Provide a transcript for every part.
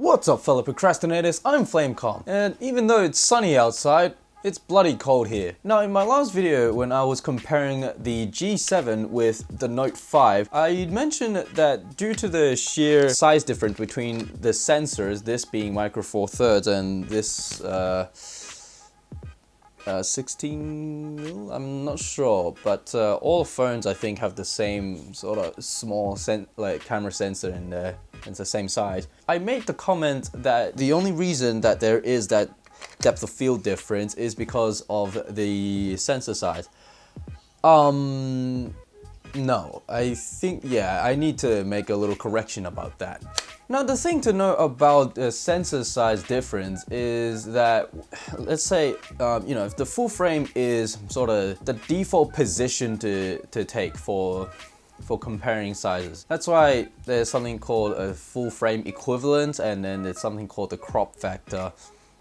What's up, fellow procrastinators? I'm FlamecomMartian, and even though it's sunny outside, it's bloody cold here. Now, in my last video, when I was comparing the G7 with the Note 5, I mentioned that due to the sheer size difference between the sensors, this being Micro Four Thirds and this 16mm, I'm not sure, but all phones I think have the same sort of small camera sensor in there. It's the same size. I made the comment that the only reason that there is that depth of field difference is because of the sensor size. No, I think, yeah, I need to make a little correction about that. Now, the thing to know about the sensor size difference is that, let's say, you know, if the full frame is sort of the default position to take for comparing sizes. That's why there's something called a full frame equivalent, and then there's something called the crop factor.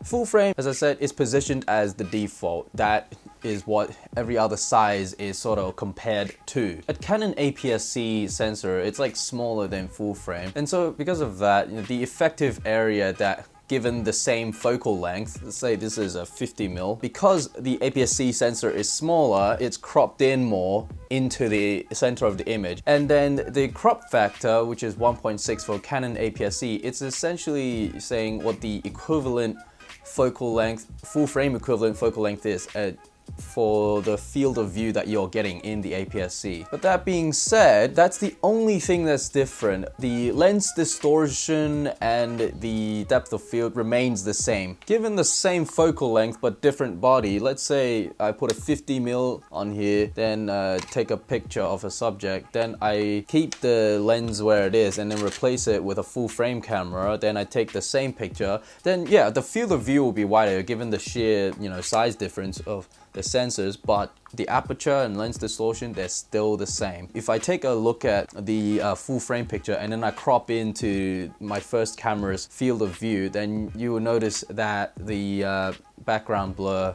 Full frame, as I said, is positioned as the default. That is what every other size is sort of compared to. At Canon aps-c sensor, it's like smaller than full frame. And so because of that, you know, the effective area that given the same focal length, let's say this is a 50mm, because the aps-c sensor is smaller, it's cropped in more into the center of the image. And then the crop factor, which is 1.6 for Canon aps-c, it's essentially saying what the equivalent focal length, full frame equivalent focal length is for the field of view that you're getting in the aps-c. But that being said, that's the only thing that's different. The lens distortion and the depth of field remains the same. Given the same focal length but different body, let's say I put a 50mm on here, then take a picture of a subject, then I keep the lens where it is and then replace it with a full frame camera, then I take the same picture, then yeah, the field of view will be wider given the sheer, you know, size difference of the sensors, but the aperture and lens distortion, they're still the same. If I take a look at the full frame picture and then I crop into my first camera's field of view, then you will notice that the background blur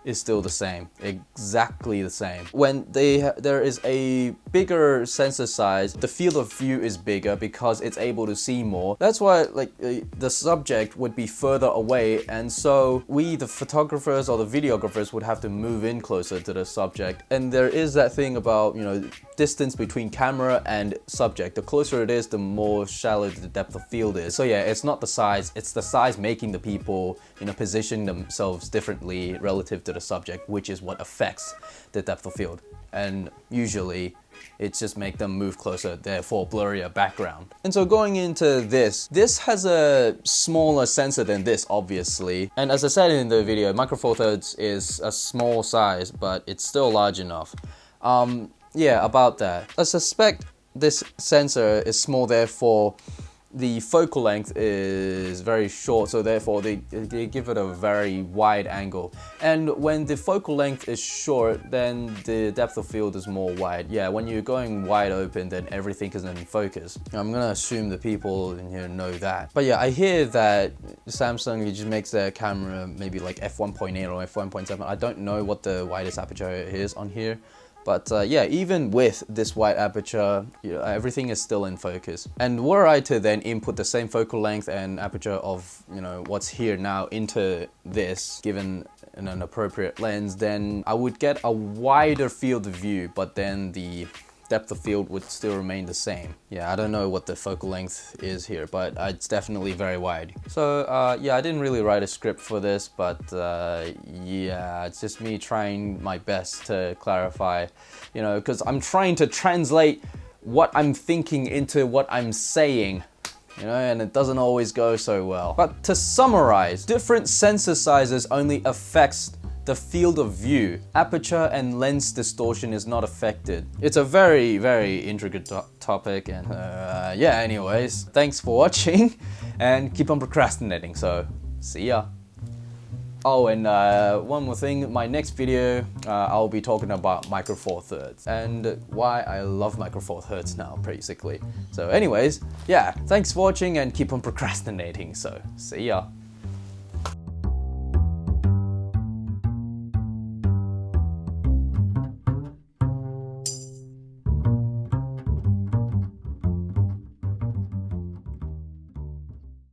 is still the same, exactly the same. When there is a bigger sensor size, the field of view is bigger because it's able to see more. That's why the subject would be further away, and so we, the photographers or the videographers, would have to move in closer to the subject. And there is that thing about, you know, distance between camera and subject. The closer it is, the more shallow the depth of field is. So yeah, it's not the size, it's the size making the people, you know, position themselves differently relative to the subject, which is what affects the depth of field. And usually it's just make them move closer, therefore blurrier background. And so going into this has a smaller sensor than this, obviously. And as I said in the video, Micro Four Thirds is a small size, but it's still large enough. Yeah, about that. I suspect this sensor is small, therefore the focal length is very short, so therefore they give it a very wide angle. And when the focal length is short, then the depth of field is more wide. Yeah, when you're going wide open, then everything is in focus. I'm gonna assume the people in here know that. But yeah, I hear that Samsung just makes their camera maybe like f1.8 or f1.7. I don't know what the widest aperture is on here. But yeah, even with this wide aperture, you know, everything is still in focus. And were I to then input the same focal length and aperture of, you know, what's here now into this, given an appropriate lens, then I would get a wider field of view, but then the depth of field would still remain the same. Yeah, I don't know what the focal length is here, but it's definitely very wide. So yeah, I didn't really write a script for this, but yeah, it's just me trying my best to clarify, you know, because I'm trying to translate what I'm thinking into what I'm saying, you know, and it doesn't always go so well. But to summarize, different sensor sizes only affects the field of view. Aperture and lens distortion is not affected. It's a very, very intricate topic, and yeah, anyways, thanks for watching and keep on procrastinating, so see ya. Oh, and one more thing, my next video, I'll be talking about Micro Four Thirds and why I love Micro Four Thirds now, basically. So anyways, yeah, thanks for watching and keep on procrastinating, so see ya.